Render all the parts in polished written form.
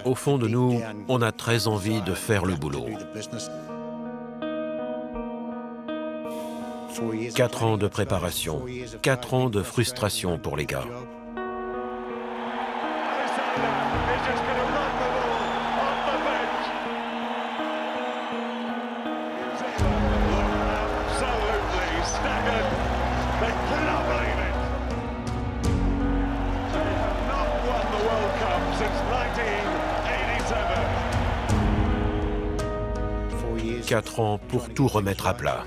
Au fond de nous, on a très envie de faire le boulot. 4 ans de préparation, 4 ans de frustration pour les gars. Quatre ans pour tout remettre à plat.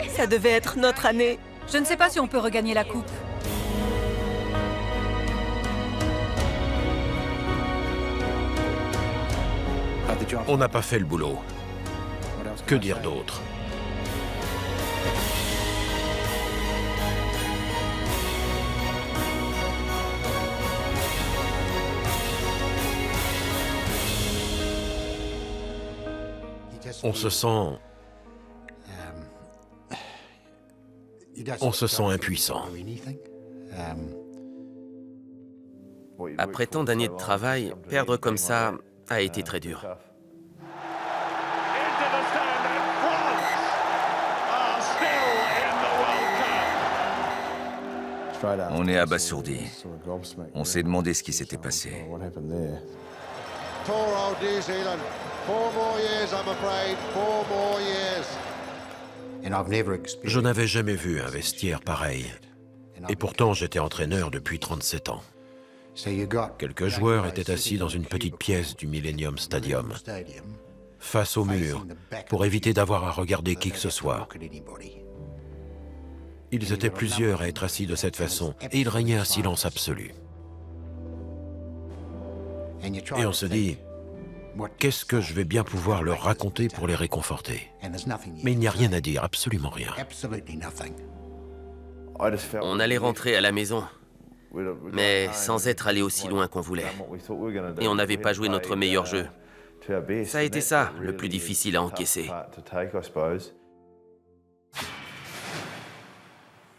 Ça devait être notre année. Je ne sais pas si on peut regagner la coupe. On n'a pas fait le boulot. Que dire d'autre? On se sent impuissant. Après tant d'années de travail, perdre comme ça a été très dur. On est abasourdi. On s'est demandé ce qui s'était passé. Je n'avais jamais vu un vestiaire pareil. Et pourtant, j'étais entraîneur depuis 37 ans. Quelques joueurs étaient assis dans une petite pièce du Millennium Stadium, face au mur, pour éviter d'avoir à regarder qui que ce soit. Ils étaient plusieurs à être assis de cette façon, et il régnait un silence absolu. Et on se dit, qu'est-ce que je vais bien pouvoir leur raconter pour les réconforter? Mais il n'y a rien à dire, absolument rien. On allait rentrer à la maison, mais sans être allé aussi loin qu'on voulait. Et on n'avait pas joué notre meilleur jeu. Ça a été ça, le plus difficile à encaisser.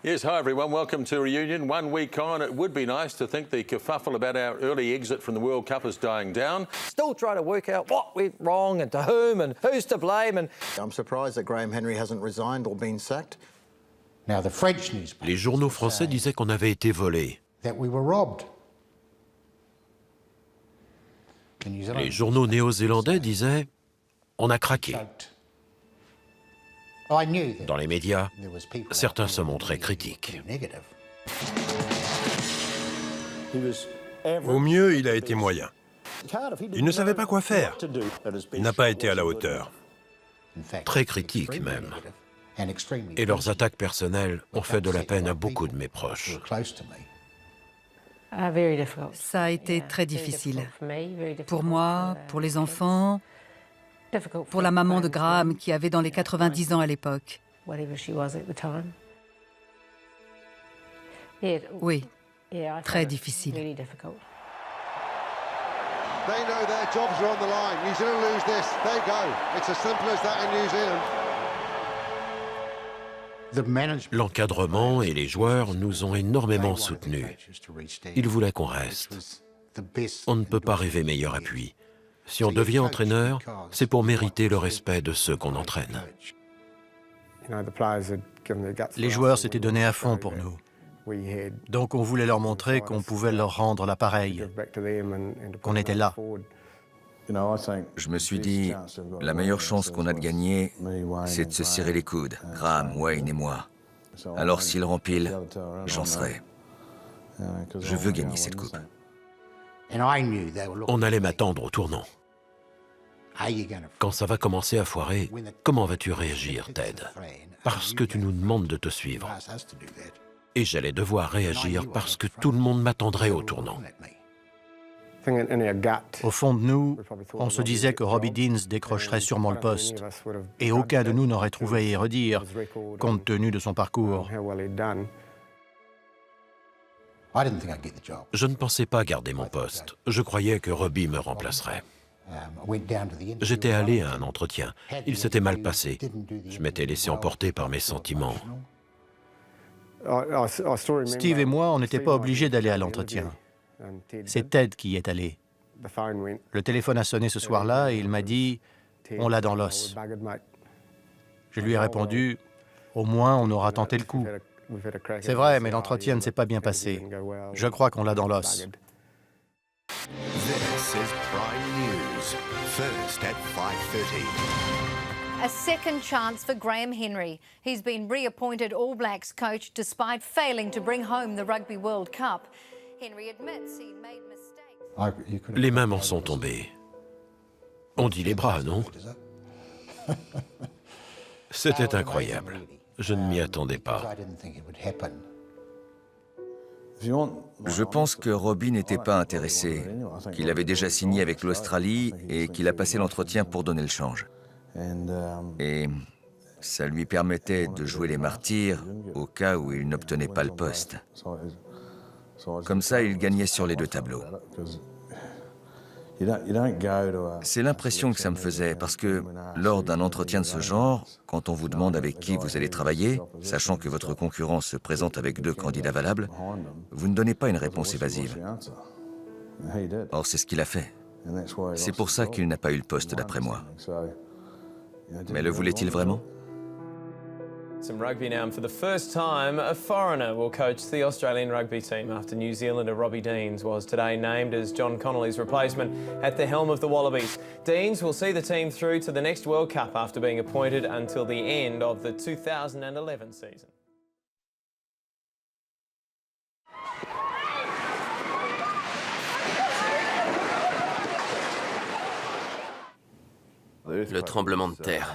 Yes, hi everyone, welcome to Reunion. 1 week on, it would be nice to think the kerfuffle about our early exit from the World Cup is dying down. Still trying to work out what went wrong and to whom and who's to blame. And I'm surprised that Graham Henry hasn't resigned or been sacked. Now the French newspapers Les journaux français disaient qu'on avait été volés. that we were robbed. The New Les Zealand journaux néo-zélandais disaient on a craqué. joked. I knew that Dans les médias, there was people out certains there se who montraient were critiques. negative. Au mieux, il a été moyen. Il ne savait pas quoi faire. Il n'a pas été à la hauteur. In fact, Très critiques extremely même. negative and extremely Et leurs personal. attaques personnelles ont fait de la peine à beaucoup de mes proches. Who were close to me. Ça a été très difficile. Pour moi, pour les enfants, pour la maman de Graham qui avait dans les 90 ans à l'époque. Oui, très difficile. They know their jobs are on the line. New Zealand lose this, they go. It's as simple as that in New Zealand. The management L'encadrement et les joueurs nous ont énormément soutenus. Ils voulaient qu'on reste. On ne peut pas rêver meilleur appui. Si on devient entraîneur, c'est pour mériter le respect de ceux qu'on entraîne. Les joueurs s'étaient donnés à fond pour nous. Donc on voulait leur montrer qu'on pouvait leur rendre l'appareil, qu'on était là. Je me suis dit, la meilleure chance qu'on a de gagner, c'est de se serrer les coudes, Graham, Wayne et moi. Alors s'ils rempilent, j'en serai. Je veux gagner cette coupe. And I knew they were looking. On allait m'attendre au tournant. How you gonna Quand ça va commencer à foirer, comment vas-tu réagir, Ted? Parce que tu nous demandes de te suivre. ask us to do that? Et j'allais devoir réagir parce que tout le monde m'attendrait au tournant. Au fond de nous, on se disait que Robbie Deans décrocherait sûrement le poste. Et aucun de nous n'aurait trouvé à y redire, compte tenu de son parcours. Je ne pensais pas garder mon poste. Je croyais que Robbie me remplacerait. J'étais allé à un entretien. Il s'était mal passé. Je m'étais laissé emporter par mes sentiments. Steve et moi, on n'était pas obligés d'aller à l'entretien. C'est Ted qui y est allé. Le téléphone a sonné ce soir-là et il m'a dit « On l'a dans l'os ». Je lui ai répondu « Au moins, on aura tenté le coup ». C'est vrai, mais l'entretien ne s'est pas bien passé. Je crois qu'on l'a dans l'os. This is Prime News, first at 5:30. A second chance for Graham Henry. He's been reappointed All Blacks coach despite failing to bring home the Rugby World Cup. Henry admits he made mistakes. Les mains m'en sont tombées. On dit les bras, non? C'était incroyable. Je ne m'y attendais pas. Je pense que Robbie n'était pas intéressé, qu'il avait déjà signé avec l'Australie et qu'il a passé l'entretien pour donner le change. Et ça lui permettait de jouer les martyrs au cas où il n'obtenait pas le poste. Comme ça, il gagnait sur les deux tableaux. C'est l'impression que ça me faisait, parce que lors d'un entretien de ce genre, quand on vous demande avec qui vous allez travailler, sachant que votre concurrent se présente avec 2 candidats valables, vous ne donnez pas une réponse évasive. Or, c'est ce qu'il a fait. C'est pour ça qu'il n'a pas eu le poste, d'après moi. Mais le voulait-il vraiment? Some rugby now, and for the first time, a foreigner will coach the Australian rugby team after New Zealander Robbie Deans was today named as John Connolly's replacement at the helm of the Wallabies. Deans will see the team through to the next World Cup after being appointed until the end of the 2011 season. Le tremblement de terre.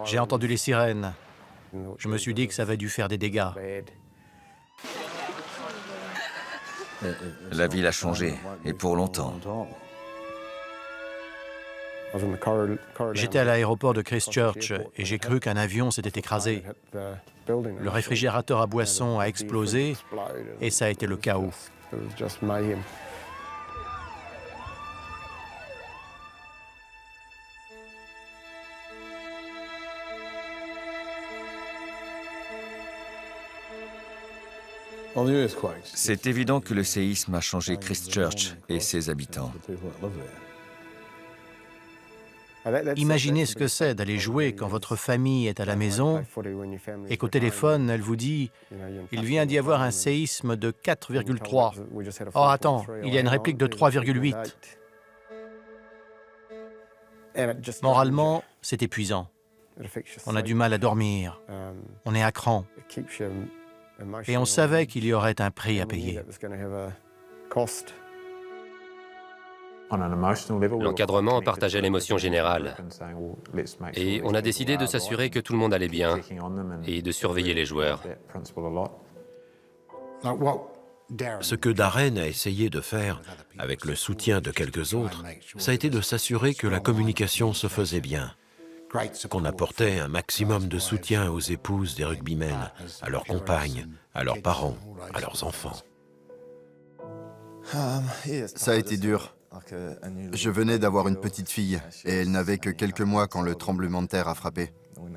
J'ai entendu les sirènes. Je me suis dit que ça avait dû faire des dégâts. La ville a changé, et pour longtemps. J'étais à l'aéroport de Christchurch et j'ai cru qu'un avion s'était écrasé. Le réfrigérateur à boissons a explosé et ça a été le chaos. C'est évident que le séisme a changé Christchurch et ses habitants. Imaginez ce que c'est d'aller jouer quand votre famille est à la maison et qu'au téléphone, elle vous dit « Il vient d'y avoir un séisme de 4,3. Oh, attends, il y a une réplique de 3,8. » Moralement, c'est épuisant. On a du mal à dormir. On est à cran. Et on savait qu'il y aurait un prix à payer. L'encadrement partageait l'émotion générale. Et on a décidé de s'assurer que tout le monde allait bien et de surveiller les joueurs. Ce que Darren a essayé de faire, avec le soutien de quelques autres, ça a été de s'assurer que la communication se faisait bien, qu'on apportait un maximum de soutien aux épouses des rugbymen, à leurs compagnes, à leurs parents, à leurs enfants. Ça a été dur. Je venais d'avoir une petite fille et elle n'avait que quelques mois quand le tremblement de terre a frappé. On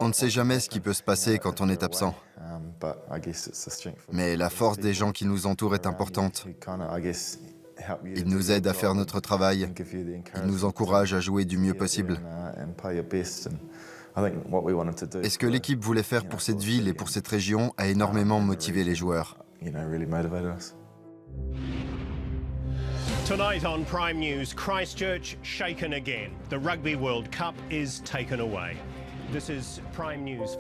ne sait jamais ce qui peut se passer quand on est absent. Mais la force des gens qui nous entourent est importante. Ils nous aident à faire notre travail. Ils nous encouragent à jouer du mieux possible. Et ce que l'équipe voulait faire pour cette ville et pour cette région a énormément motivé les joueurs. Tonight on Prime News, Christchurch shaken again. The Rugby World Cup is taken away. This is Prime News.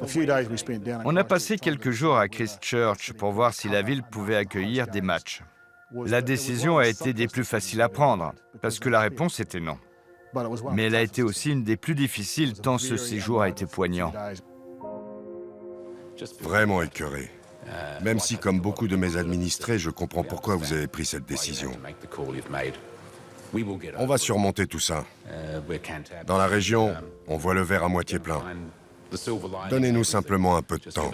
On a passé quelques jours à Christchurch pour voir si la ville pouvait accueillir des matchs. La décision a été des plus faciles à prendre, parce que la réponse était non. Mais elle a été aussi une des plus difficiles tant ce séjour a été poignant. Vraiment écœuré. Même si, comme beaucoup de mes administrés, je comprends pourquoi vous avez pris cette décision. On va surmonter tout ça. Dans la région, on voit le verre à moitié plein. Donnez-nous simplement un peu de temps.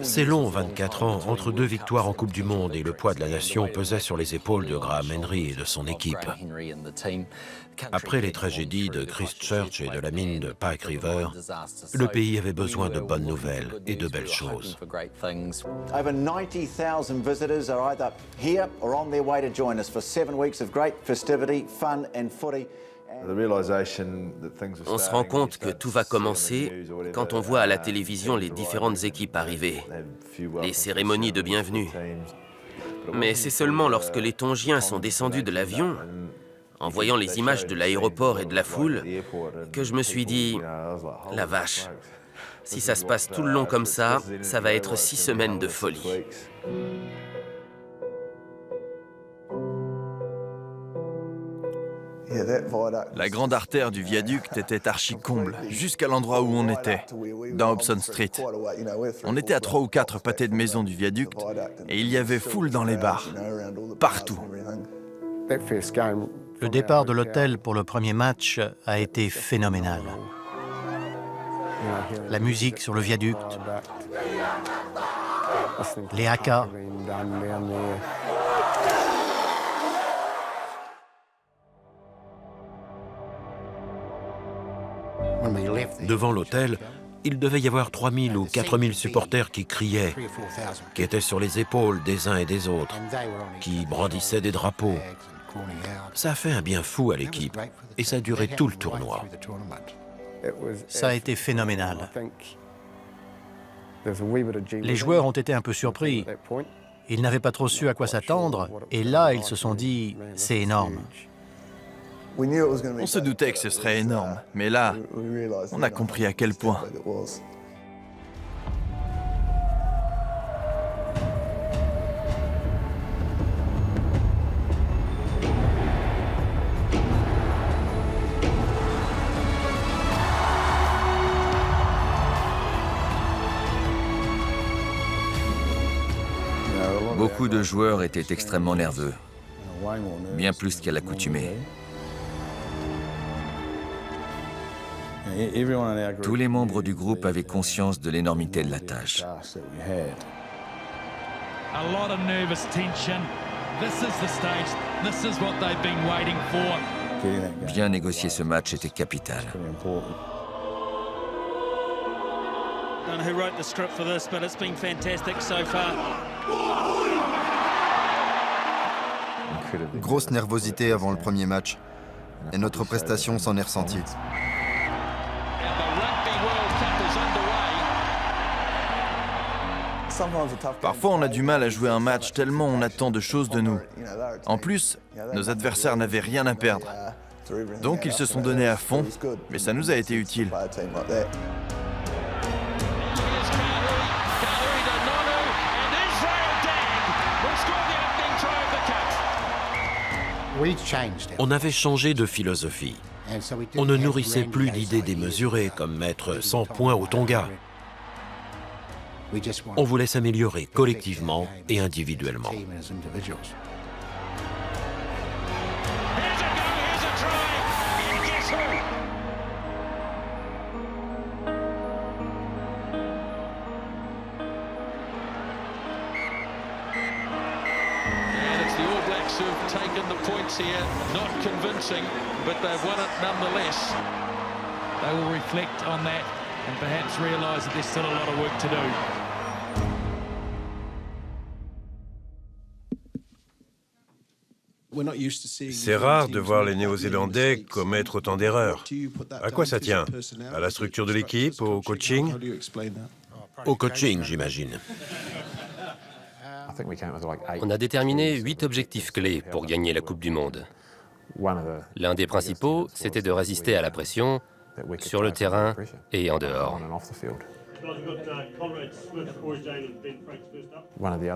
C'est long, 24 ans, entre 2 victoires en Coupe du Monde et le poids de la nation pesait sur les épaules de Graham Henry et de son équipe. Après les tragédies de Christchurch et de la mine de Pike River, le pays avait besoin de bonnes nouvelles et de belles choses. Over 90,000 visitors are either here or on their way to join us for 7 weeks of great festivity, fun and footy. On se rend compte que tout va commencer quand on voit à la télévision les différentes équipes arriver, les cérémonies de bienvenue. Mais c'est seulement lorsque les Tongiens sont descendus de l'avion, en voyant les images de l'aéroport et de la foule, que je me suis dit, la vache, si ça se passe tout le long comme ça, ça va être 6 semaines de folie. La grande artère du viaduc était archi-comble, jusqu'à l'endroit où on était, dans Hobson Street. On était à 3 ou 4 pâtés de maison du viaduc, et il y avait foule dans les bars, partout. Le départ de l'hôtel pour le premier match a été phénoménal. La musique sur le viaduc, les hakas. Devant l'hôtel, il devait y avoir 3000 ou 4000 supporters qui criaient, qui étaient sur les épaules des uns et des autres, qui brandissaient des drapeaux. Ça a fait un bien fou à l'équipe et ça a duré tout le tournoi. Ça a été phénoménal. Les joueurs ont été un peu surpris. Ils n'avaient pas trop su à quoi s'attendre et là, ils se sont dit, c'est énorme. On se doutait que ce serait énorme, mais là, on a compris à quel point. Beaucoup de joueurs étaient extrêmement nerveux, bien plus qu'à l'accoutumée. Tous les membres du groupe avaient conscience de l'énormité de la tâche. Bien négocier ce match était capital. Grosse nervosité avant le premier match. Et notre prestation s'en est ressentie. Parfois, on a du mal à jouer un match tellement on attend de choses de nous. En plus, nos adversaires n'avaient rien à perdre. Donc, ils se sont donnés à fond, mais ça nous a été utile. On avait changé de philosophie. On ne nourrissait plus d'idées démesurées comme mettre 100 points au Tonga. On voulait s'améliorer collectivement et individuellement. Not convincing, but they've won it nonetheless. They will reflect on that and perhaps realise that there's still a lot of work to do. C'est rare de voir les Néo-Zélandais commettre autant d'erreurs. À quoi ça tient? À la structure de l'équipe, au coaching? Au coaching, j'imagine. On a déterminé 8 objectifs clés pour gagner la Coupe du Monde. L'un des principaux, c'était de résister à la pression sur le terrain et en dehors.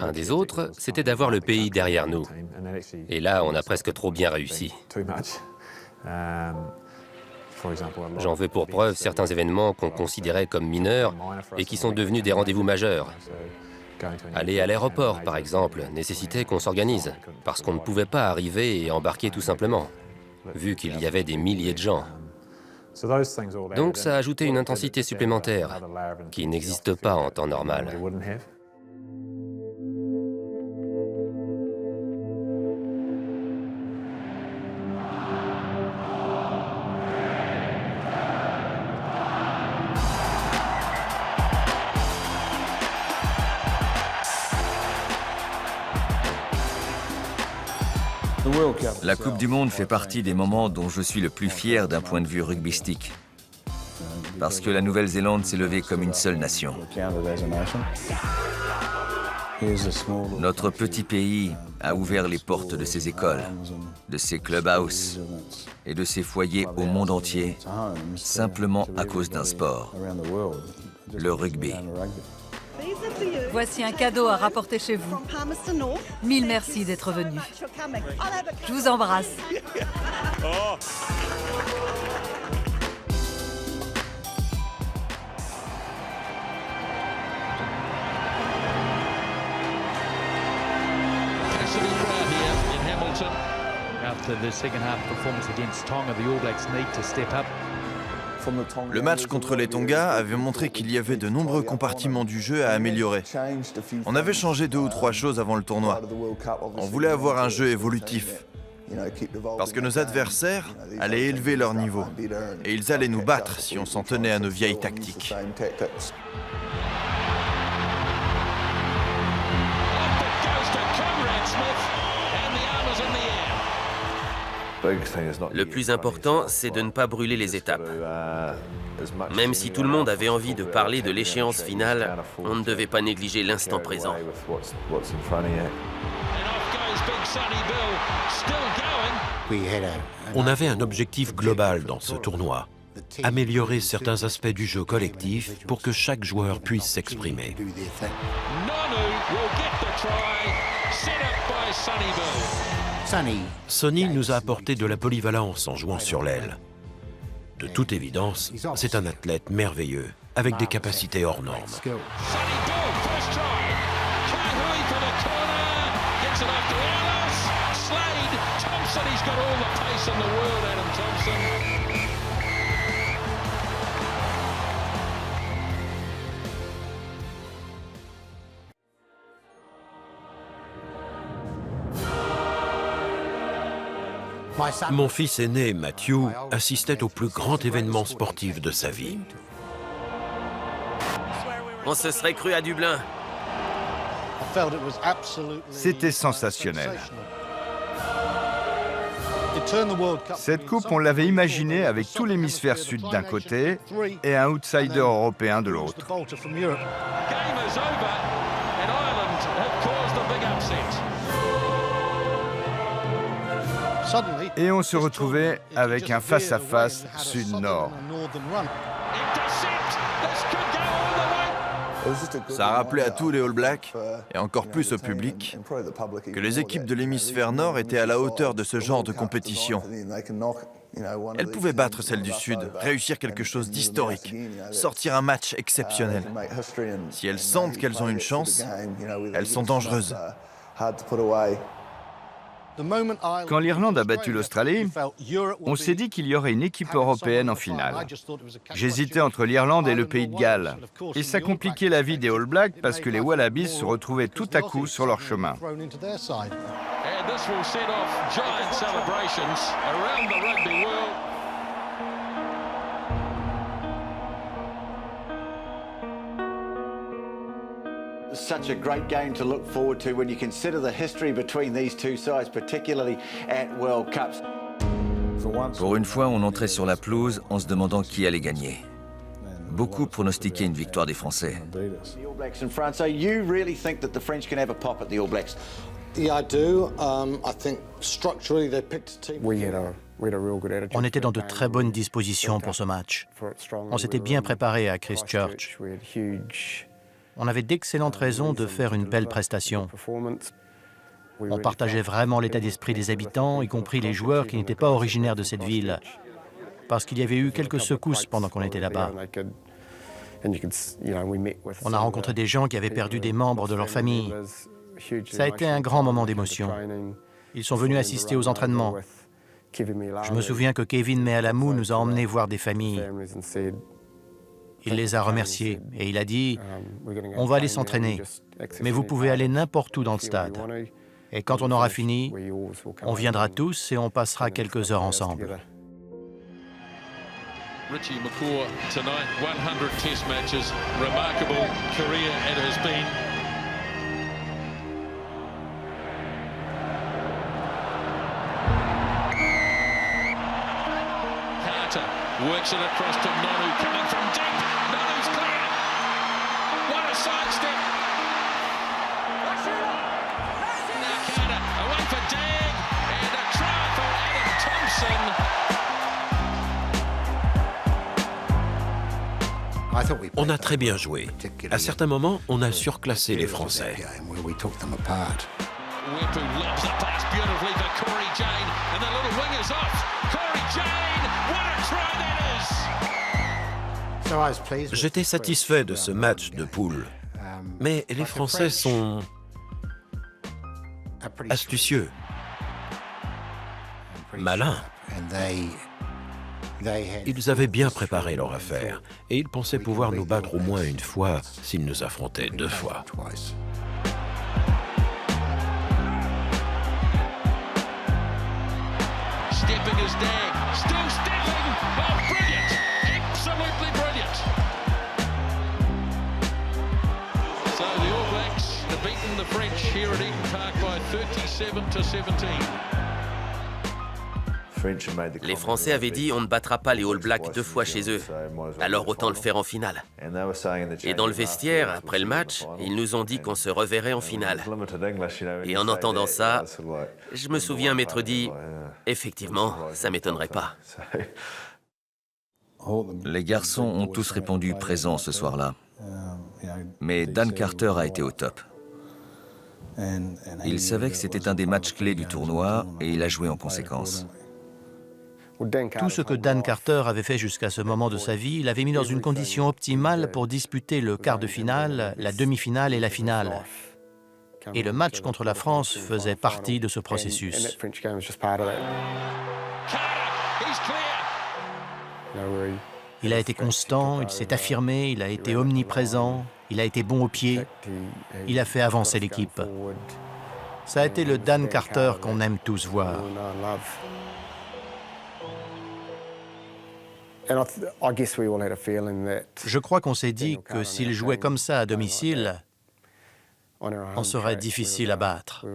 Un des autres, c'était d'avoir le pays derrière nous. Et là, on a presque trop bien réussi. J'en veux pour preuve certains événements qu'on considérait comme mineurs et qui sont devenus des rendez-vous majeurs. Aller à l'aéroport, par exemple, nécessitait qu'on s'organise, parce qu'on ne pouvait pas arriver et embarquer tout simplement, vu qu'il y avait des milliers de gens. Donc ça a ajouté une intensité supplémentaire, qui n'existe pas en temps normal. La Coupe du Monde fait partie des moments dont je suis le plus fier d'un point de vue rugbystique. Parce que la Nouvelle-Zélande s'est levée comme une seule nation. Notre petit pays a ouvert les portes de ses écoles, de ses clubhouses et de ses foyers au monde entier, simplement à cause d'un sport, le rugby. Voici un cadeau à rapporter chez vous. 1000 merci d'être venu. Je vous embrasse. After the second half performance against Tonga, the All Blacks need to step up. Le match contre les Tonga avait montré qu'il y avait de nombreux compartiments du jeu à améliorer. On avait changé 2 ou 3 choses avant le tournoi. On voulait avoir un jeu évolutif. Parce que nos adversaires allaient élever leur niveau. Et ils allaient nous battre si on s'en tenait à nos vieilles tactiques. Le plus important, c'est de ne pas brûler les étapes. Même si tout le monde avait envie de parler de l'échéance finale, on ne devait pas négliger l'instant présent. On avait un objectif global dans ce tournoi. Améliorer certains aspects du jeu collectif pour que chaque joueur puisse s'exprimer. Sonny nous a apporté de la polyvalence en jouant sur l'aile. De toute évidence, c'est un athlète merveilleux, avec des capacités hors normes. Mon fils aîné, Matthew, assistait au plus grand événement sportif de sa vie. On se serait cru à Dublin. C'était sensationnel. Cette coupe, on l'avait imaginée avec tout l'hémisphère sud d'un côté et un outsider européen de l'autre. Et on se retrouvait avec un face-à-face sud-nord. Ça a rappelé à tous les All Blacks, et encore plus au public, que les équipes de l'hémisphère nord étaient à la hauteur de ce genre de compétition. Elles pouvaient battre celles du Sud, réussir quelque chose d'historique, sortir un match exceptionnel. Si elles sentent qu'elles ont une chance, elles sont dangereuses. Quand l'Irlande a battu l'Australie, on s'est dit qu'il y aurait une équipe européenne en finale. J'hésitais entre l'Irlande et le Pays de Galles. Et ça compliquait la vie des All Blacks parce que les Wallabies se retrouvaient tout à coup sur leur chemin. Such a great game to look forward to when you consider the history between these two sides, particularly at World Cups. Pour une fois, on entrait sur la pelouse en se demandant qui allait gagner. Beaucoup pronostiquaient une victoire des Français. The All Blacks in France. So you really think that the French can have a pop at the All Blacks? Yeah, I do. I think structurally they picked a team. On était dans de très bonnes dispositions pour ce match. On s'était bien préparé à Christchurch. On avait d'excellentes raisons de faire une belle prestation. On partageait vraiment l'état d'esprit des habitants, y compris les joueurs qui n'étaient pas originaires de cette ville, parce qu'il y avait eu quelques secousses pendant qu'on était là-bas. On a rencontré des gens qui avaient perdu des membres de leur famille. Ça a été un grand moment d'émotion. Ils sont venus assister aux entraînements. Je me souviens que Kevin Mealamu nous a emmenés voir des familles. Il les a remerciés et il a dit « On va aller s'entraîner, mais vous pouvez aller n'importe où dans le stade. Et quand on aura fini, on viendra tous et on passera quelques heures ensemble. » Richie McCaw tonight, 100 test matches, remarkable career it has been. Carter works it across to Nonu, coming from deep. Nonu's clear. What a sidestep. Now Carter, away for Dag, and a try for Adam Thompson. On a très bien joué. À certains moments, on a surclassé les Français. J'étais satisfait de ce match de poule. Mais les Français sont astucieux, malins. Ils avaient bien préparé leur affaire et ils pensaient pouvoir nous battre au moins une fois s'ils nous affrontaient 2 fois. Stepping is Dag, still stepping. Oh, brilliant! Absolutely brilliant. So the All Blacks have beaten the French here at Eden Park by 37-17. Les Français avaient dit on ne battra pas les All Blacks 2 fois chez eux, alors autant le faire en finale. Et dans le vestiaire, après le match, ils nous ont dit qu'on se reverrait en finale. Et en entendant ça, je me souviens m'être dit, effectivement, ça m'étonnerait pas. Les garçons ont tous répondu présent ce soir-là. Mais Dan Carter a été au top. Il savait que c'était un des matchs clés du tournoi et il a joué en conséquence. Tout ce que Dan Carter avait fait jusqu'à ce moment de sa vie, il l'avait mis dans une condition optimale pour disputer le quart de finale, la demi-finale et la finale. Et le match contre la France faisait partie de ce processus. Il a été constant, il s'est affirmé, il a été omniprésent, il a été bon au pied, il a fait avancer l'équipe. Ça a été le Dan Carter qu'on aime tous voir. Je crois qu'on s'est dit que s'il jouait comme ça à domicile, on serait difficile à battre.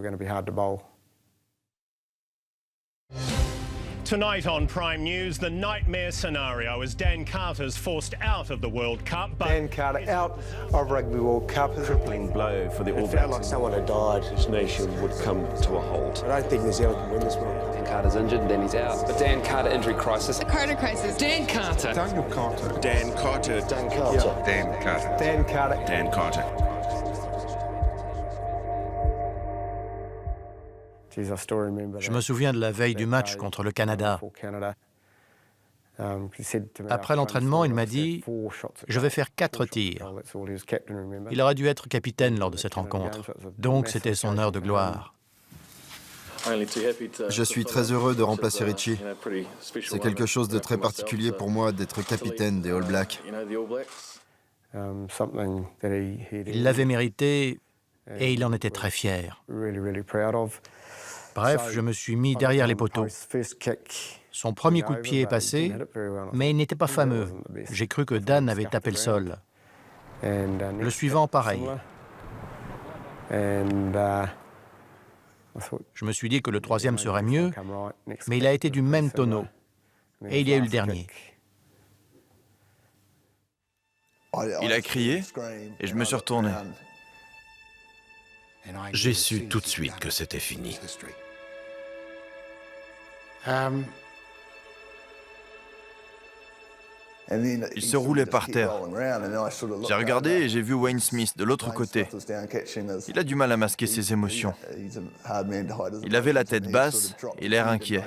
Tonight on Prime News, the nightmare scenario as Dan Carter's forced out of the World Cup. But Dan Carter out of Rugby World Cup. A crippling blow for the All Blacks. It felt like someone had died. This nation would come to a halt. I don't think New Zealand can win this World Cup. Dan Carter's injured, then he's out. The Dan Carter injury crisis. The Carter crisis. Dan Carter. Daniel Carter. Dan Carter. Dan Carter. Yeah. Dan Carter. Dan Carter. Dan Carter. Je me souviens de la veille du match contre le Canada. Après l'entraînement, il m'a dit « Je vais faire 4 tirs ». Il aurait dû être capitaine lors de cette rencontre, donc c'était son heure de gloire. Je suis très heureux de remplacer Richie. C'est quelque chose de très particulier pour moi d'être capitaine des All Blacks. Il l'avait mérité et il en était très fier. Bref, je me suis mis derrière les poteaux. Son premier coup de pied est passé, mais il n'était pas fameux. J'ai cru que Dan avait tapé le sol. Le suivant, pareil. Je me suis dit que le troisième serait mieux, mais il a été du même tonneau. Et il y a eu le dernier. Il a crié et je me suis retourné. J'ai su tout de suite que c'était fini. Il se roulait par terre. J'ai regardé et j'ai vu Wayne Smith de l'autre côté. Il a du mal à masquer ses émotions. Il avait la tête basse et l'air inquiet.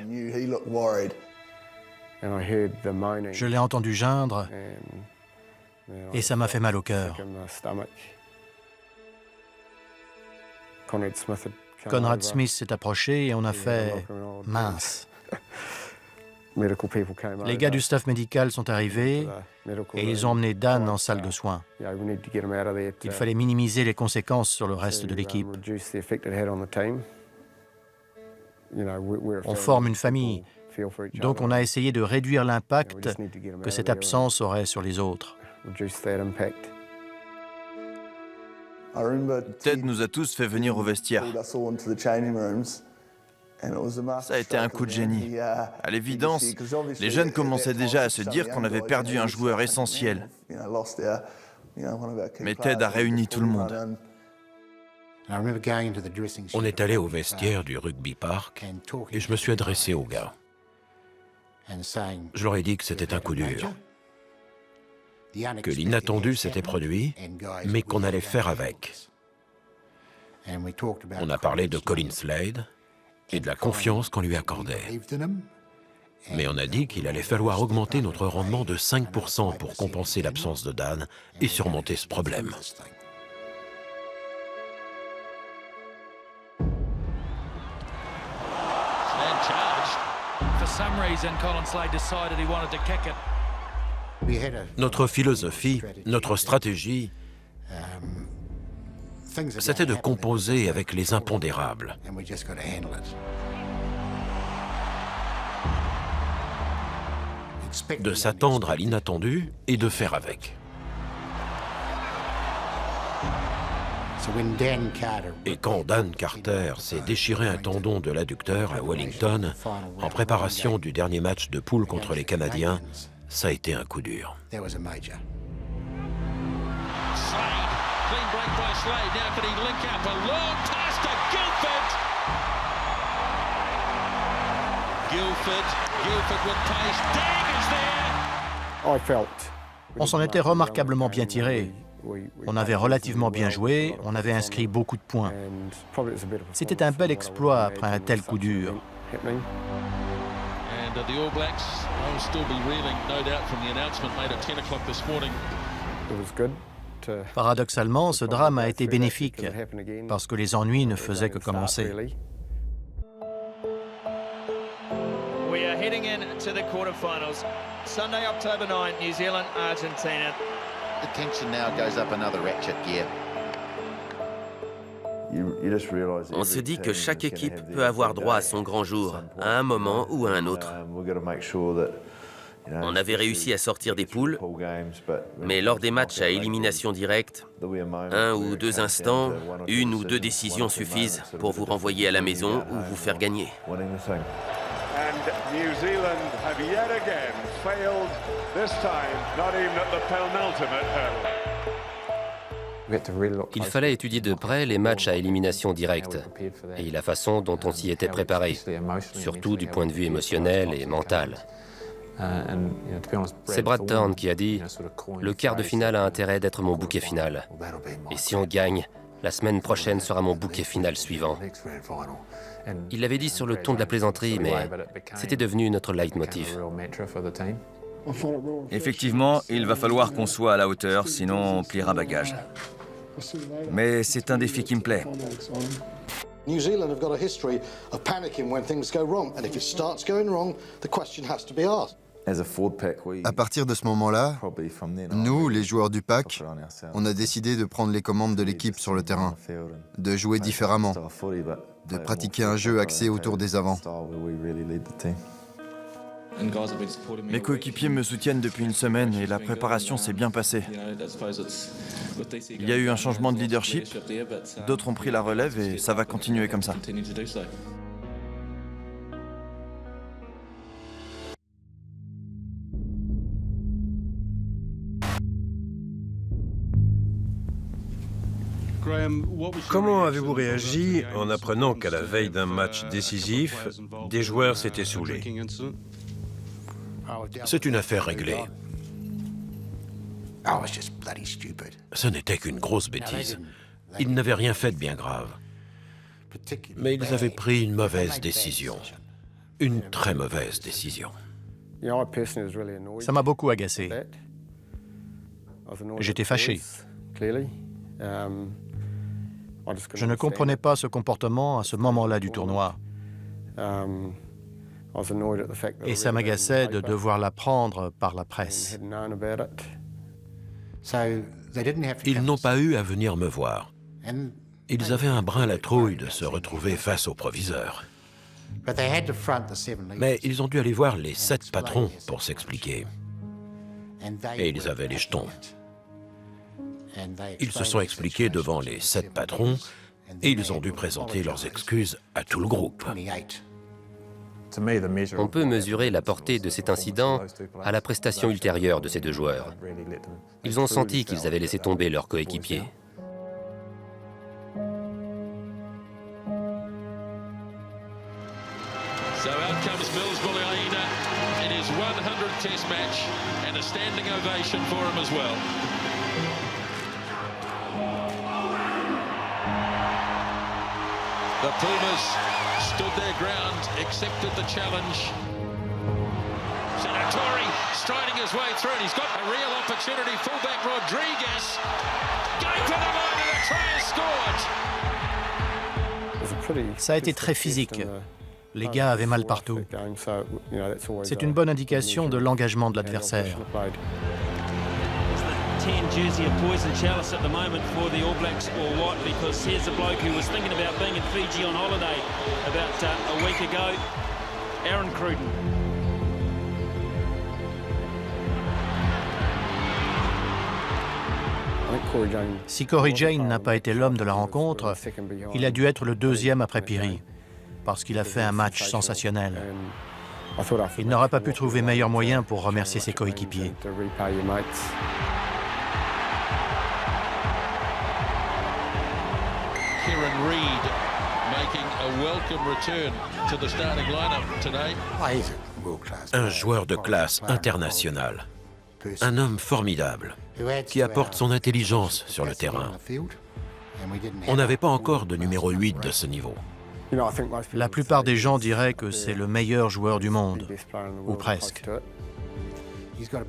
Je l'ai entendu geindre Et ça m'a fait mal au cœur. Conrad Smith s'est approché et on a fait « mince ». Les gars du staff médical sont arrivés et ils ont emmené Dan en salle de soins. Il fallait minimiser les conséquences sur le reste de l'équipe. On forme une famille, donc on a essayé de réduire l'impact que cette absence aurait sur les autres. Ted nous a tous fait venir au vestiaire. Ça a été un coup de génie. À l'évidence, les jeunes commençaient déjà à se dire qu'on avait perdu un joueur essentiel. Mais Ted a réuni tout le monde. On est allé au vestiaire du rugby park et je me suis adressé aux gars. Je leur ai dit que c'était un coup dur, que l'inattendu s'était produit, mais qu'on allait faire avec. On a parlé de Colin Slade et de la confiance qu'on lui accordait. Mais on a dit qu'il allait falloir augmenter notre rendement de 5% pour compenser l'absence de Dan et surmonter ce problème. Notre philosophie, notre stratégie, c'était de composer avec les impondérables. De s'attendre à l'inattendu et de faire avec. Et quand Dan Carter s'est déchiré un tendon de l'adducteur à Wellington, en préparation du dernier match de poule contre les Canadiens, ça a été un coup dur. On s'en était remarquablement bien tiré. On avait relativement bien joué, on avait inscrit beaucoup de points. C'était un bel exploit après un tel coup dur. Paradoxalement, ce drame a été bénéfique, parce que les ennuis ne faisaient que commencer. We are heading into the quarterfinals. Sunday, October 9, New Zealand, Argentina. The tension now goes up another ratchet gear. On se dit que chaque équipe peut avoir droit à son grand jour, à un moment ou à un autre. On avait réussi à sortir des poules, mais lors des matchs à élimination directe, un ou deux instants, une ou deux décisions suffisent pour vous renvoyer à la maison ou vous faire gagner. And New Zealand have yet again failed, this time not even at the penultimate hurdle. Il fallait étudier de près les matchs à élimination directe et la façon dont on s'y était préparé, surtout du point de vue émotionnel et mental. C'est Brad Thorn qui a dit « Le quart de finale a intérêt d'être mon bouquet final. Et si on gagne, la semaine prochaine sera mon bouquet final suivant. » Il l'avait dit sur le ton de la plaisanterie, mais c'était devenu notre leitmotiv. Effectivement, il va falloir qu'on soit à la hauteur, sinon on pliera bagage. Mais c'est un défi qui me plaît. New Zealand have got a history of panicking when things go wrong, and if it starts going wrong, the question has to be asked. À partir de ce moment-là, nous, les joueurs du pack, on a décidé de prendre les commandes de l'équipe sur le terrain, de jouer différemment, de pratiquer un jeu axé autour des avants. Mes coéquipiers me soutiennent depuis une semaine et la préparation s'est bien passée. Il y a eu un changement de leadership, d'autres ont pris la relève et ça va continuer comme ça. Comment avez-vous réagi en apprenant qu'à la veille d'un match décisif, des joueurs s'étaient saoulés? C'est une affaire réglée. Ce n'était qu'une grosse bêtise. Ils n'avaient rien fait de bien grave. Mais ils avaient pris une mauvaise décision. Une très mauvaise décision. Ça m'a beaucoup agacé. J'étais fâché. Je ne comprenais pas ce comportement à ce moment-là du tournoi. Et ça m'agaçait de devoir l'apprendre par la presse. Ils n'ont pas eu à venir me voir. Ils avaient un brin la trouille de se retrouver face au proviseur. Mais ils ont dû aller voir les 7 patrons pour s'expliquer. Et ils avaient les jetons. Ils se sont expliqués devant les 7 patrons et ils ont dû présenter leurs excuses à tout le groupe. On peut mesurer la portée de cet incident à la prestation ultérieure de ces 2 joueurs. Ils ont senti qu'ils avaient laissé tomber leurs coéquipiers. So out comes Mills Bulliaina in his 100th Test match and a standing ovation for him as well. The Pumas stood their ground, accepted the challenge. Senatori striding his way through, and he's got a real opportunity. Fullback Rodriguez going for the line, and the try is scored. Ça a été très physique. Les gars avaient mal partout. C'est une bonne indication de l'engagement de l'adversaire. 10 jersey of Poison Chalice at the moment for the All Blacks, or what, because here's a bloke who was thinking about being in Fiji on holiday about a week ago, Aaron Cruden. Si Corey Jane n'a pas été l'homme de la rencontre, il a dû être le 2e après Piri, parce qu'il a fait un match sensationnel. Il n'aura pas pu trouver meilleur moyen pour remercier ses coéquipiers. Kieran Reid making a welcome return to the starting lineup today. Un joueur de classe internationale. Un homme formidable, qui apporte son intelligence sur le terrain. On n'avait pas encore de numéro 8 de ce niveau. La plupart des gens diraient que c'est le meilleur joueur du monde, ou presque.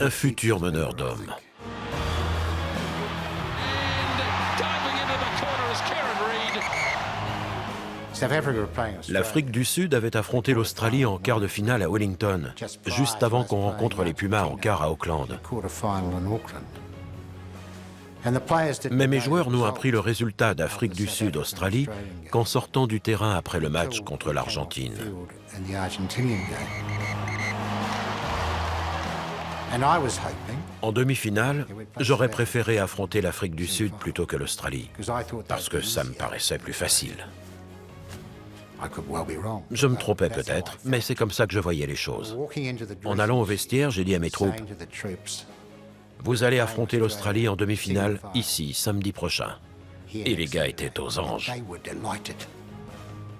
Un futur meneur d'hommes. L'Afrique du Sud avait affronté l'Australie en quart de finale à Wellington, juste avant qu'on rencontre les Pumas en quart à Auckland. Mais mes joueurs n'ont appris le résultat d'Afrique du Sud-Australie qu'en sortant du terrain après le match contre l'Argentine. En demi-finale, j'aurais préféré affronter l'Afrique du Sud plutôt que l'Australie, parce que ça me paraissait plus facile. Je me trompais peut-être, mais c'est comme ça que je voyais les choses. En allant au vestiaire, j'ai dit à mes troupes, « Vous allez affronter l'Australie en demi-finale, ici, samedi prochain. » Et les gars étaient aux anges.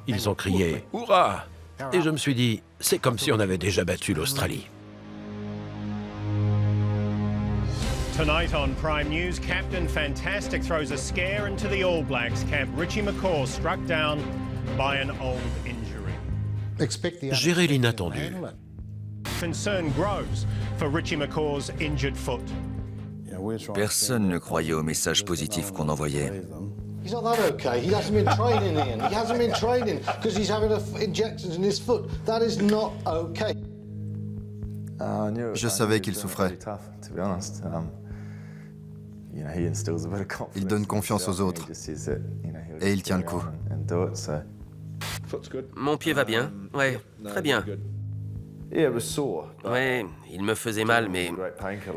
Ils ont crié « Hurrah !» Et je me suis dit, c'est comme si on avait déjà battu l'Australie. Tonight on Prime News, Captain Fantastic throws a scare into the All Blacks camp. Richie McCaw struck down by an old injury. Gérer l'inattendu. Concern grows for Richie McCaw's injured foot. Personne ne croyait aux messages positifs qu'on envoyait. He's not that okay. He hasn't been training, Ian. He hasn't been training because he's having injections in his foot. That is not okay. Je savais qu'il souffrait. Il donne confiance aux autres. Et il tient le coup. Mon pied va bien. Ouais, très bien. Ouais, il me faisait mal, mais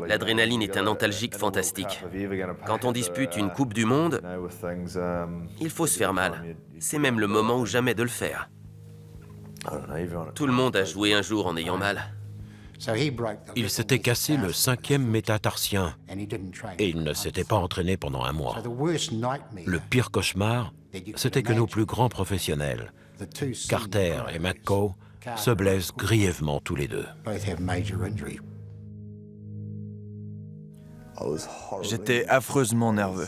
l'adrénaline est un antalgique fantastique. Quand on dispute une Coupe du Monde, il faut se faire mal. C'est même le moment ou jamais de le faire. Tout le monde a joué un jour en ayant mal. Il s'était cassé le 5e métatarsien et il ne s'était pas entraîné pendant un mois. Le pire cauchemar, c'était que nos plus grands professionnels, Carter et McCaw, se blessent grièvement tous les deux. J'étais affreusement nerveux.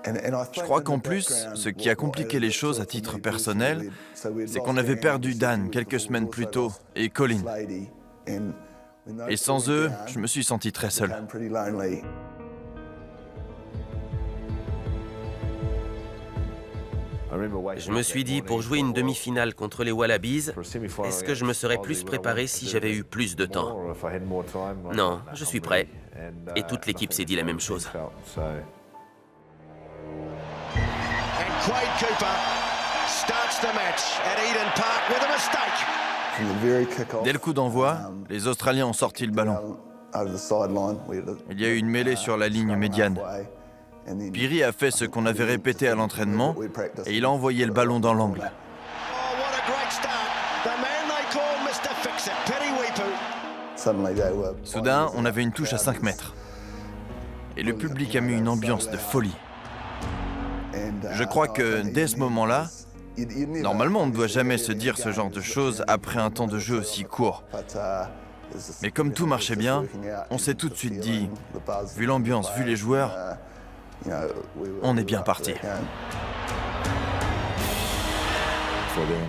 Je crois qu'en plus, ce qui a compliqué les choses à titre personnel, c'est qu'on avait perdu Dan quelques semaines plus tôt et Colin. Et sans eux, je me suis senti très seul. Je me suis dit, pour jouer une demi-finale contre les Wallabies, est-ce que je me serais plus préparé si j'avais eu plus de temps? Non, je suis prêt. Et toute l'équipe s'est dit la même chose. Quade Cooper starts the match at Eden Park with a mistake. Dès le coup d'envoi, les Australiens ont sorti le ballon. Il y a eu une mêlée sur la ligne médiane. Peary a fait ce qu'on avait répété à l'entraînement et il a envoyé le ballon dans l'angle. Soudain, on avait une touche à 5 mètres. Et le public a mis une ambiance de folie. Je crois que dès ce moment-là, normalement on ne doit jamais se dire ce genre de choses après un temps de jeu aussi court. Mais comme tout marchait bien, on s'est tout de suite dit, vu l'ambiance, vu les joueurs, on est bien parti.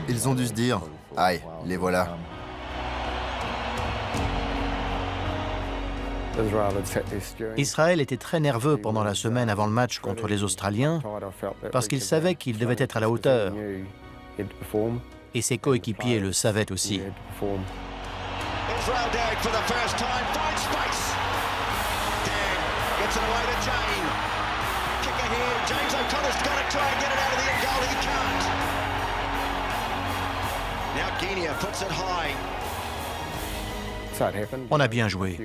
Ils ont dû se dire, aïe, les voilà. Israël était très nerveux pendant la semaine avant le match contre les Australiens parce qu'il savait qu'il devait être à la hauteur. Et ses coéquipiers le savaient aussi. On a bien joué.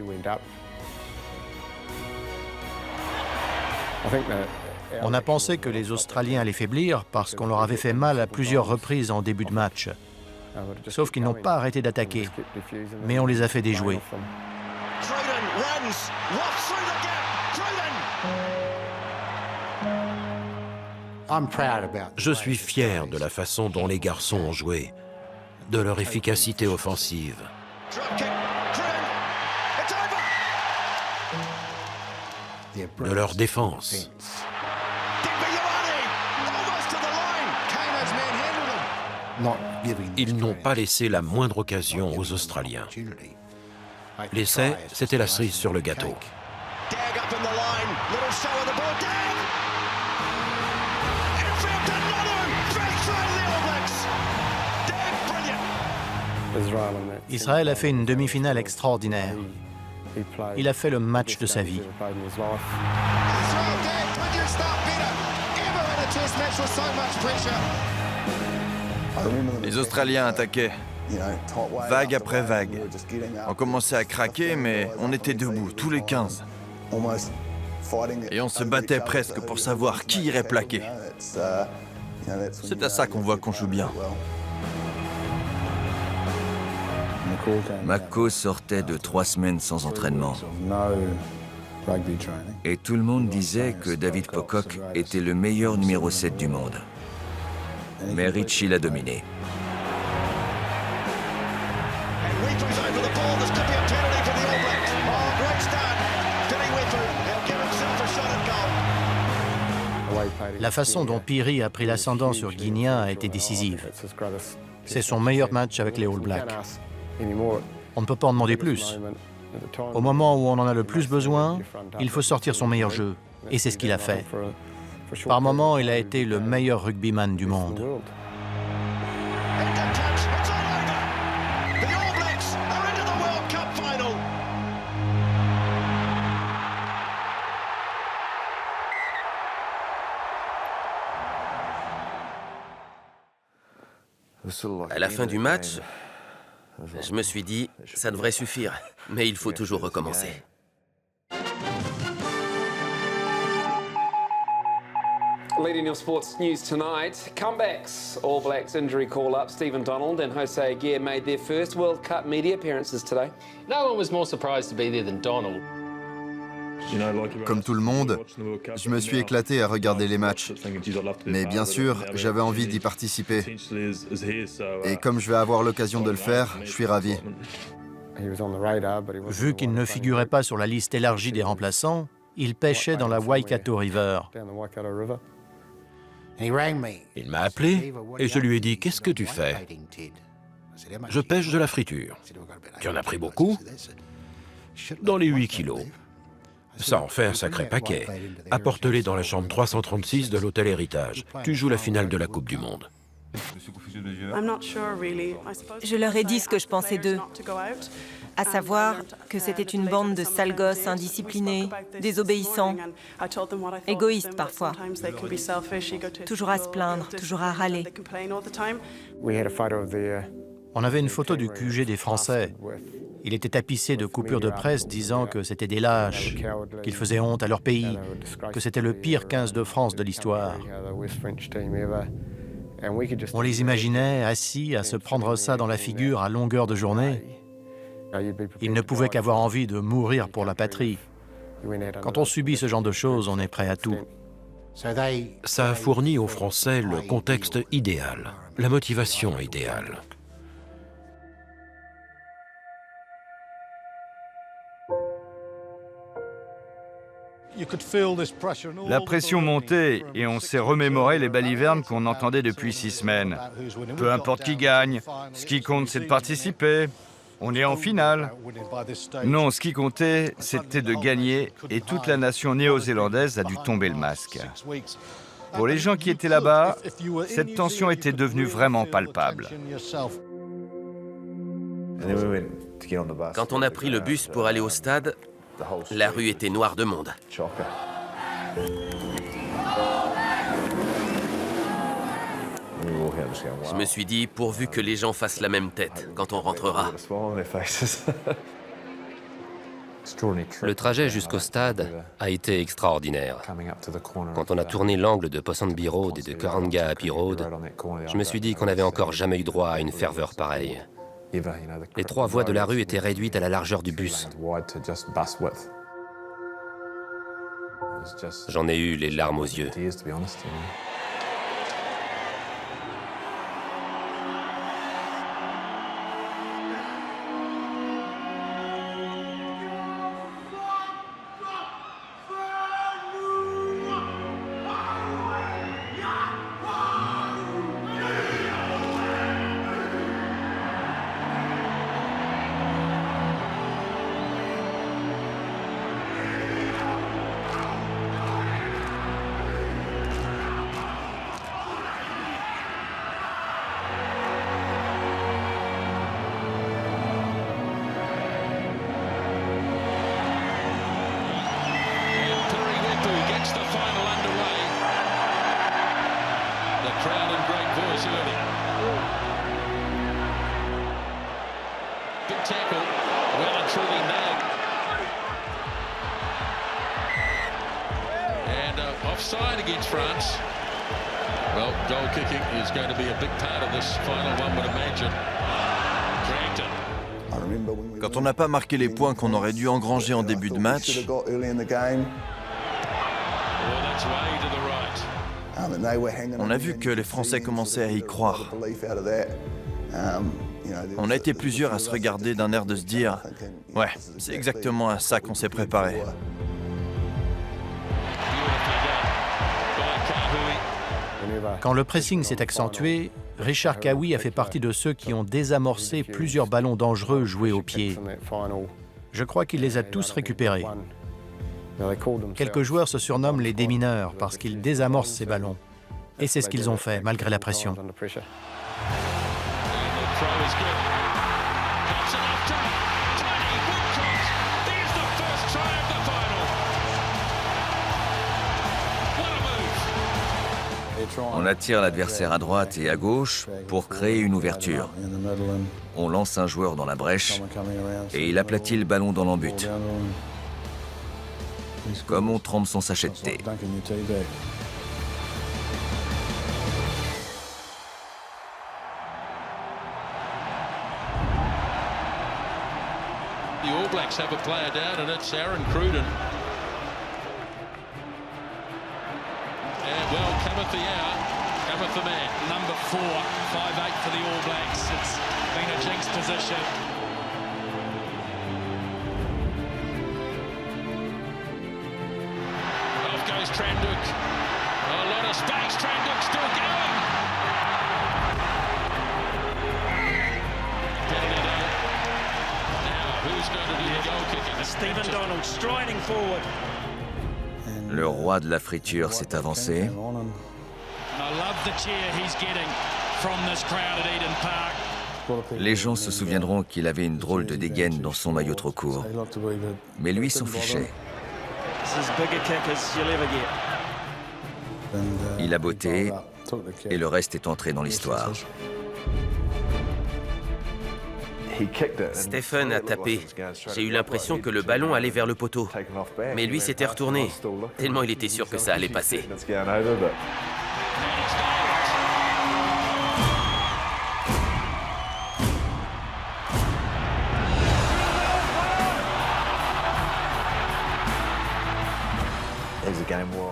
On a pensé que les Australiens allaient faiblir parce qu'on leur avait fait mal à plusieurs reprises en début de match. Sauf qu'ils n'ont pas arrêté d'attaquer, mais on les a fait déjouer. Je suis fier de la façon dont les garçons ont joué, de leur efficacité offensive. De leur défense. Ils n'ont pas laissé la moindre occasion aux Australiens. L'essai, c'était la cerise sur le gâteau. Israël a fait une demi-finale extraordinaire. Il a fait le match de sa vie. Les Australiens attaquaient, vague après vague. On commençait à craquer, mais on était debout, tous les 15. Et on se battait presque pour savoir qui irait plaquer. C'est à ça qu'on voit qu'on joue bien. Mako sortait de 3 semaines sans entraînement. Et tout le monde disait que David Pocock était le meilleur numéro 7 du monde. Mais Richie l'a dominé. La façon dont Peary a pris l'ascendant sur Guinéen a été décisive. C'est son meilleur match avec les All Blacks. On ne peut pas en demander plus. Au moment où on en a le plus besoin, il faut sortir son meilleur jeu. Et c'est ce qu'il a fait. Par moments, il a été le meilleur rugbyman du monde. À la fin du match, je me suis dit, ça devrait suffire, mais il faut toujours recommencer. Leading your sports news tonight, comebacks. All Blacks injury call-up. Stephen Donald and Jose Aguirre made their first World Cup media appearances today. No one was more surprised to be there than Donald. Comme tout le monde, je me suis éclaté à regarder les matchs. Mais bien sûr, j'avais envie d'y participer. Et comme je vais avoir l'occasion de le faire, je suis ravi. Vu qu'il ne figurait pas sur la liste élargie des remplaçants, il pêchait dans la Waikato River. Il m'a appelé et je lui ai dit « Qu'est-ce que tu fais ?»« Je pêche de la friture. »« Tu en as pris beaucoup ?»« Dans les 8 kilos. » Ça en fait un sacré paquet. Apporte-les dans la chambre 336 de l'hôtel Héritage. Tu joues la finale de la Coupe du Monde. Je leur ai dit ce que je pensais d'eux, à savoir que c'était une bande de sales gosses indisciplinés, désobéissants, égoïstes parfois, toujours à se plaindre, toujours à râler. On avait une photo du QG des Français. Il était tapissé de coupures de presse disant que c'était des lâches, qu'ils faisaient honte à leur pays, que c'était le pire 15 de France de l'histoire. On les imaginait assis à se prendre ça dans la figure à longueur de journée. Ils ne pouvaient qu'avoir envie de mourir pour la patrie. Quand on subit ce genre de choses, on est prêt à tout. Ça a fourni aux Français le contexte idéal, la motivation idéale. La pression montait et on s'est remémoré les balivernes qu'on entendait depuis 6 semaines. Peu importe qui gagne, ce qui compte c'est de participer. On est en finale. Non, ce qui comptait, c'était de gagner et toute la nation néo-zélandaise a dû tomber le masque. Pour les gens qui étaient là-bas, cette tension était devenue vraiment palpable. Quand on a pris le bus pour aller au stade, la rue était noire de monde. Je me suis dit, pourvu que les gens fassent la même tête quand on rentrera. Le trajet jusqu'au stade a été extraordinaire. Quand on a tourné l'angle de Ponsonby Road et de Kuranga Happy Road, je me suis dit qu'on n'avait encore jamais eu droit à une ferveur pareille. Les 3 voies de la rue étaient réduites à la largeur du bus. J'en ai eu les larmes aux yeux. Offside against France. Well, goal kicking is going to be a big part of this final one, would imagine. Crampton. Quand on n'a pas marqué les points qu'on aurait dû engranger en début de match, on a vu que les Français commençaient à y croire. On a été plusieurs à se regarder d'un air de se dire « Ouais, c'est exactement à ça qu'on s'est préparé ». Quand le pressing s'est accentué, Richard Cowie a fait partie de ceux qui ont désamorcé plusieurs ballons dangereux joués au pied. Je crois qu'il les a tous récupérés. Quelques joueurs se surnomment les démineurs parce qu'ils désamorcent ces ballons. Et c'est ce qu'ils ont fait, malgré la pression. On attire l'adversaire à droite et à gauche pour créer une ouverture. On lance un joueur dans la brèche et il aplatit le ballon dans l'embut. Comme on trempe son sachet de thé. The All Blacks have a player down and it's Aaron Cruden. And well, cometh the hour, cometh the man. Number 4, 5'8" for the All Blacks. It's been a jinx position. Off goes Tranduk. A lot of space, Tranduk still going. Penalty there. Now, who's going to do the goal kicking? Stephen Donald striding forward. Le roi de la friture s'est avancé. I love the cheer he's getting from this crowd at Eden Park. Les gens se souviendront qu'il avait une drôle de dégaine dans son maillot trop court. Mais lui s'en fichait. This is as big a kick as you'll ever get. Il a botté et le reste est entré dans l'histoire. Stephen a tapé. J'ai eu l'impression que le ballon allait vers le poteau. Mais lui s'était retourné, tellement il était sûr que ça allait passer.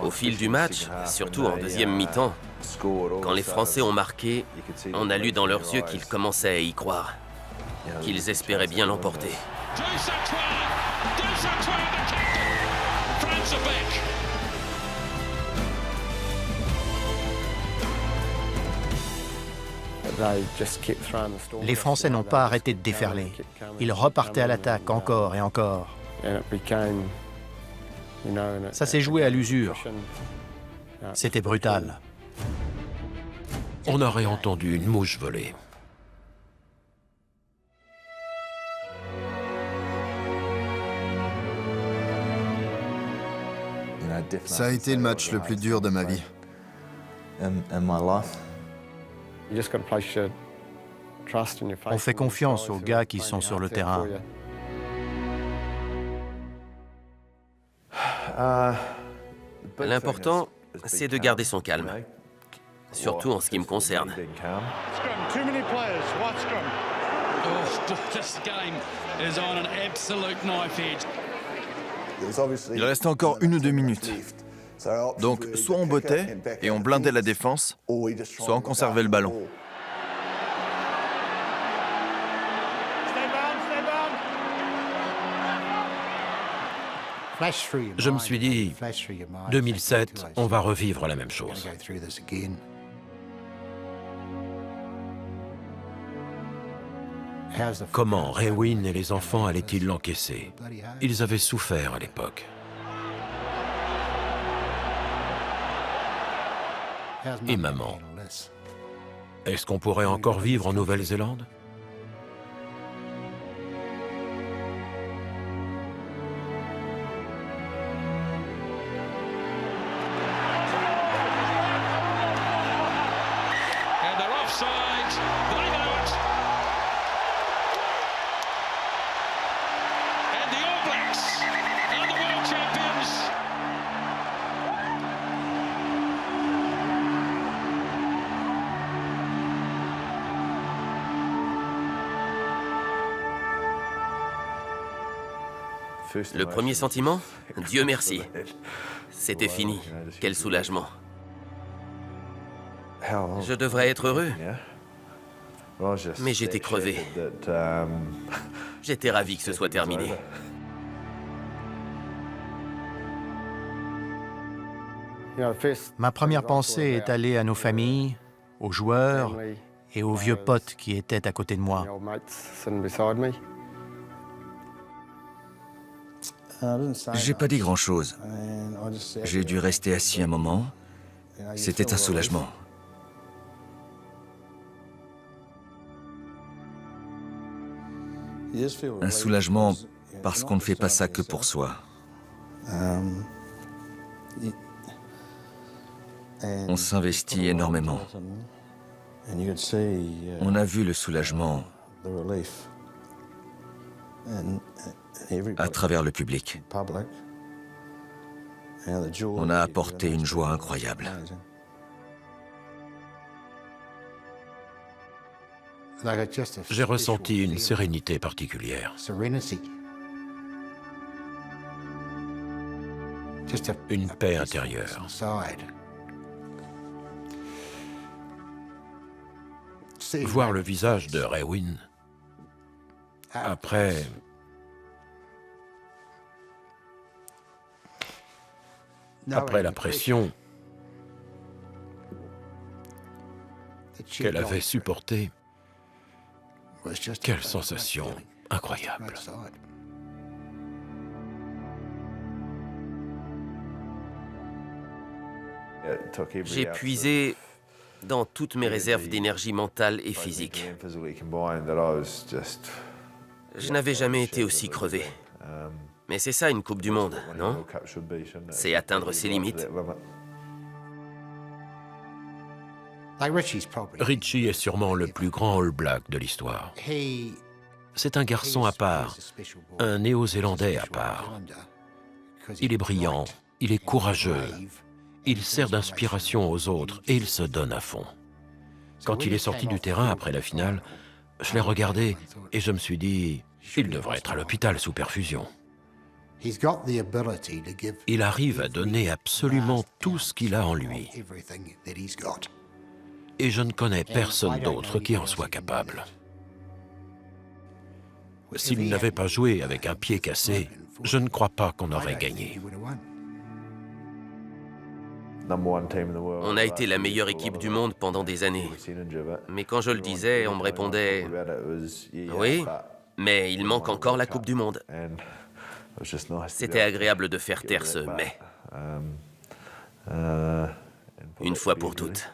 Au fil du match, surtout en deuxième mi-temps, quand les Français ont marqué, on a lu dans leurs yeux qu'ils commençaient à y croire, qu'ils espéraient bien l'emporter. Les Français n'ont pas arrêté de déferler. Ils repartaient à l'attaque encore et encore. Ça s'est joué à l'usure. C'était brutal. On aurait entendu une mouche voler. Ça a été le match le plus dur de ma vie. On fait confiance aux gars qui sont sur le terrain. L'important, c'est de garder son calme, surtout en ce qui me concerne. Il restait encore 1 ou 2 minutes. Donc, soit on bottait et on blindait la défense, soit on conservait le ballon. Je me suis dit, 2007, on va revivre la même chose. Comment Ray Wynne et les enfants allaient-ils l'encaisser? Ils avaient souffert à l'époque. Et maman? Est-ce qu'on pourrait encore vivre en Nouvelle-Zélande? Le premier sentiment? Dieu merci. C'était fini. Quel soulagement. Je devrais être heureux. Mais j'étais crevé. J'étais ravi que ce soit terminé. Ma première pensée est allée à nos familles, aux joueurs et aux vieux potes qui étaient à côté de moi. J'ai pas dit grand-chose. J'ai dû rester assis un moment. C'était un soulagement. Un soulagement parce qu'on ne fait pas ça que pour soi. On s'investit énormément. On a vu le soulagement à travers le public. On a apporté une joie incroyable. J'ai ressenti une sérénité particulière. Une paix intérieure. Voir le visage de Ray Wynne après la pression qu'elle avait supportée, quelle sensation incroyable. J'ai puisé dans toutes mes réserves d'énergie mentale et physique. Je n'avais jamais été aussi crevé. Mais c'est ça une Coupe du Monde, non? C'est atteindre ses limites. Richie est sûrement le plus grand All Black de l'histoire. C'est un garçon à part, un Néo-Zélandais à part. Il est brillant, il est courageux, il sert d'inspiration aux autres et il se donne à fond. Quand il est sorti du terrain après la finale, je l'ai regardé et je me suis dit, il devrait être à l'hôpital sous perfusion. Il arrive à donner absolument tout ce qu'il a en lui. Et je ne connais personne d'autre qui en soit capable. S'il n'avait pas joué avec un pied cassé, je ne crois pas qu'on aurait gagné. On a été la meilleure équipe du monde pendant des années. Mais quand je le disais, on me répondait « Oui, mais il manque encore la Coupe du Monde. » C'était agréable de faire taire ce « mais ». Une fois pour toutes.